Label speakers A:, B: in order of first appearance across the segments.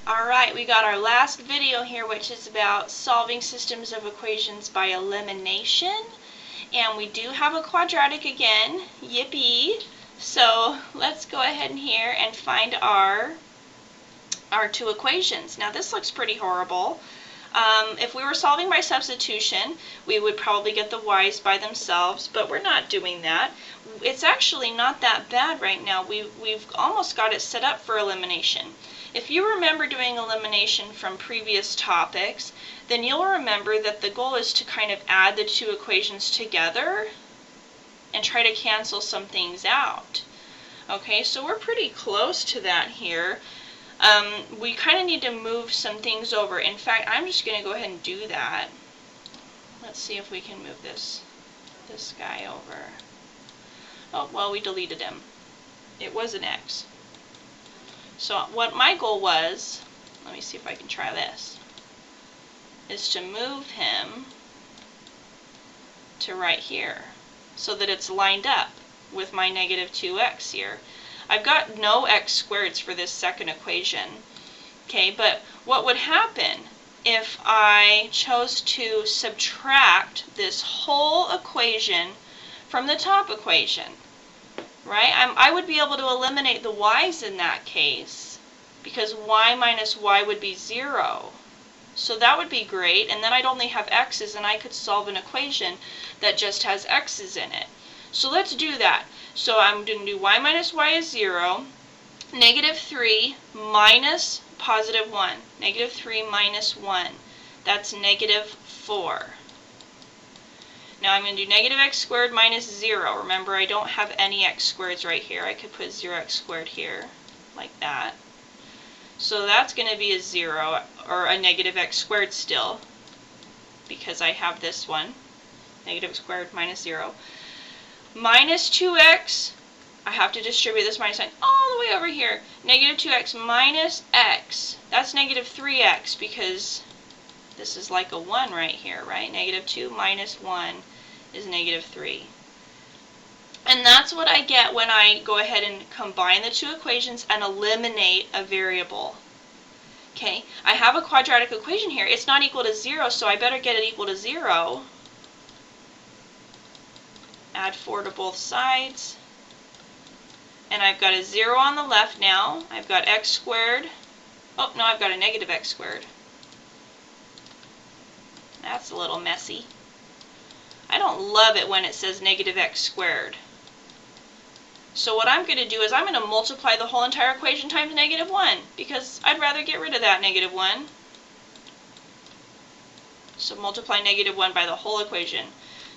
A: Alright, we got our last video here, which is about solving systems of equations by elimination. And we do have a quadratic again. Yippee! So let's go ahead in here and find our two equations. Now this looks pretty horrible. If we were solving by substitution, we would probably get the y's by themselves, but we're not doing that. It's actually not that bad right now. We've almost got it set up for elimination. If you remember doing elimination from previous topics, then you'll remember that the goal is to kind of add the two equations together and try to cancel some things out. Okay, so we're pretty close to that here. We kind of need to move some things over. In fact, I'm just going to go ahead and do that. Let's see if we can move this guy over. Oh, well, we deleted him. It was an X. So what my goal was, let me see if I can try this, is to move him to right here so that it's lined up with my negative 2x here. I've got no x squareds for this second equation, okay, but what would happen if I chose to subtract this whole equation from the top equation? Right? I would be able to eliminate the y's in that case because y minus y would be 0. So that would be great, and then I'd only have x's and I could solve an equation that just has x's in it. So let's do that. So I'm going to do y minus y is 0, negative 3 minus positive 1. Negative 3 minus 1. That's negative 4. Now I'm going to do negative x squared minus 0. Remember, I don't have any x squareds right here. I could put 0x squared here, like that. So that's going to be a 0, or a negative x squared still, because I have this one. Negative x squared minus 0. Minus 2x, I have to distribute this minus sign all the way over here. Negative 2x minus x. That's negative 3x, because this is like a 1 right here, right? Negative 2 minus 1 is negative 3. And that's what I get when I go ahead and combine the two equations and eliminate a variable. Okay, I have a quadratic equation here. It's not equal to 0, so I better get it equal to 0. Add 4 to both sides. And I've got a 0 on the left now. I've got x squared. Oh, no, I've got a negative x squared. That's a little messy. I don't love it when it says negative x squared. So what I'm going to do is I'm going to multiply the whole entire equation times negative 1, because I'd rather get rid of that negative 1. So multiply negative 1 by the whole equation.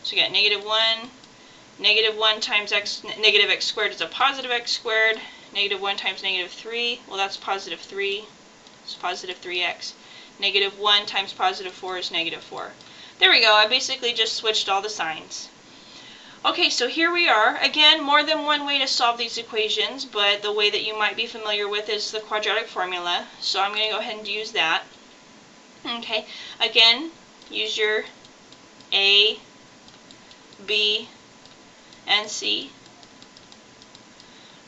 A: So we got negative 1 times negative x squared is a positive x squared. Negative 1 times negative 3, well, that's positive 3. It's positive 3x. Negative 1 times positive 4 is negative 4. There we go. I basically just switched all the signs. Okay, so here we are. Again, more than one way to solve these equations, but the way that you might be familiar with is the quadratic formula. So I'm going to go ahead and use that. Okay, again, use your A, B, and C.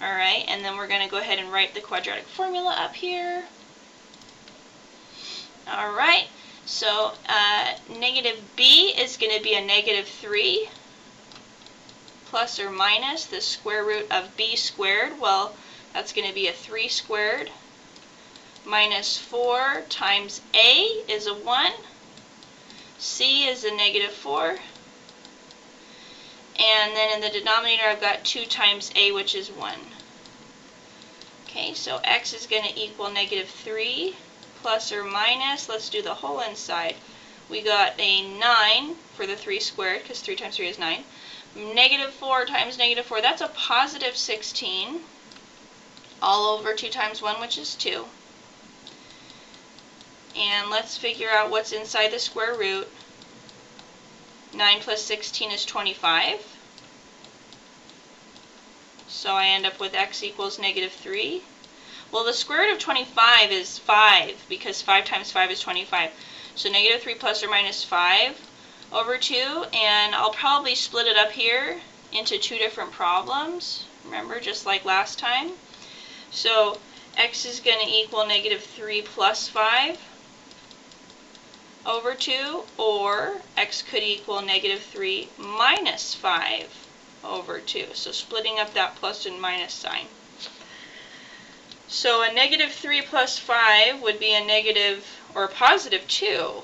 A: Alright, and then we're going to go ahead and write the quadratic formula up here. Alright, so negative b is going to be a negative 3 plus or minus the square root of b squared. Well, that's going to be a 3 squared. Minus 4 times a is a 1. C is a negative 4. And then in the denominator I've got 2 times a, which is 1. Okay, so x is going to equal negative 3 plus or minus, let's do the whole inside. We got a 9 for the 3 squared, because 3 times 3 is 9. Negative 4 times negative 4, that's a positive 16. All over 2 times 1, which is 2. And let's figure out what's inside the square root. 9 plus 16 is 25. So I end up with x equals negative 3. Well, the square root of 25 is 5, because 5 times 5 is 25. So negative 3 plus or minus 5 over 2, and I'll probably split it up here into two different problems. Remember, just like last time. So x is going to equal negative 3 plus 5 over 2, or x could equal negative 3 minus 5 over 2. So splitting up that plus and minus sign. So a negative 3 plus 5 would be a negative or a positive 2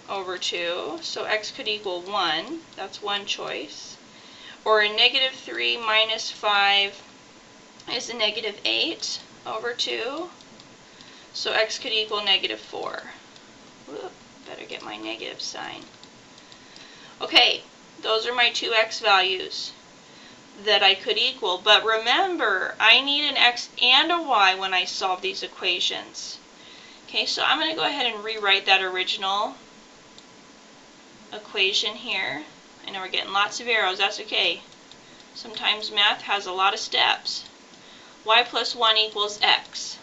A: over 2. So x could equal 1. That's one choice. Or a negative 3 minus 5 is a negative 8 over 2. So x could equal negative 4. Whoop, better get my negative sign. Okay, those are my two x values that I could equal. But remember, I need an x and a y when I solve these equations. Okay, so I'm going to go ahead and rewrite that original equation here. I know we're getting lots of arrows, that's okay. Sometimes math has a lot of steps. Y plus 1 equals x.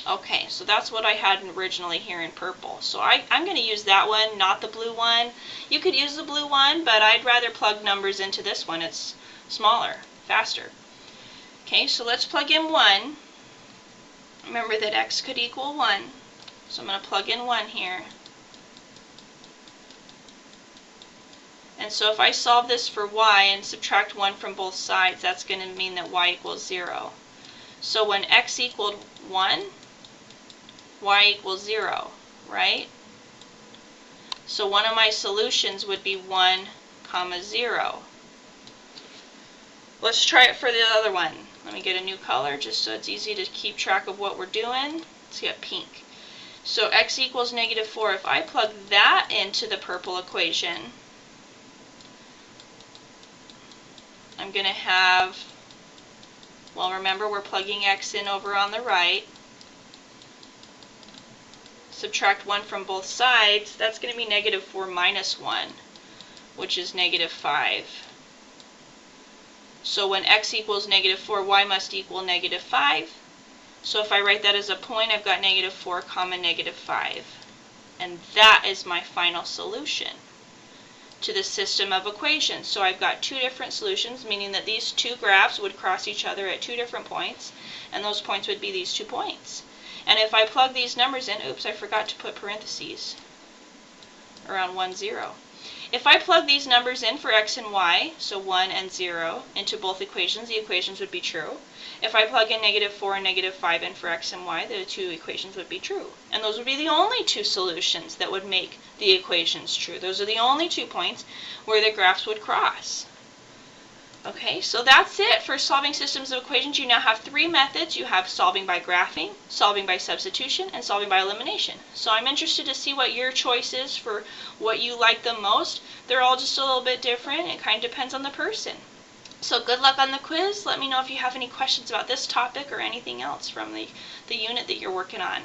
A: Okay, so that's what I had originally here in purple. So I'm going to use that one, not the blue one. You could use the blue one, but I'd rather plug numbers into this one. It's smaller, faster. Okay, so let's plug in 1. Remember that x could equal 1. So I'm going to plug in 1 here. And so if I solve this for y and subtract 1 from both sides, that's going to mean that y equals 0. So when x equaled 1, y equals 0, right? So one of my solutions would be 1, 0. Let's try it for the other one. Let me get a new color just so it's easy to keep track of what we're doing. Let's get pink. So x equals negative 4. If I plug that into the purple equation, I'm going to have, well, remember we're plugging x in over on the right. Subtract 1 from both sides, that's going to be negative 4 minus 1, which is negative 5. So when x equals negative 4, y must equal negative 5. So if I write that as a point, I've got negative 4 comma negative 5. And that is my final solution to the system of equations. So I've got two different solutions, meaning that these two graphs would cross each other at two different points, and those points would be these 2 points. And if I plug these numbers in, oops, I forgot to put parentheses around 1, 0. If I plug these numbers in for x and y, so 1 and 0, into both equations, the equations would be true. If I plug in negative 4 and negative 5 in for x and y, the two equations would be true. And those would be the only two solutions that would make the equations true. Those are the only 2 points where the graphs would cross. Okay, so that's it for solving systems of equations. You now have 3 methods. You have solving by graphing, solving by substitution, and solving by elimination. So I'm interested to see what your choice is for what you like the most. They're all just a little bit different. It kind of depends on the person. So good luck on the quiz. Let me know if you have any questions about this topic or anything else from the unit that you're working on.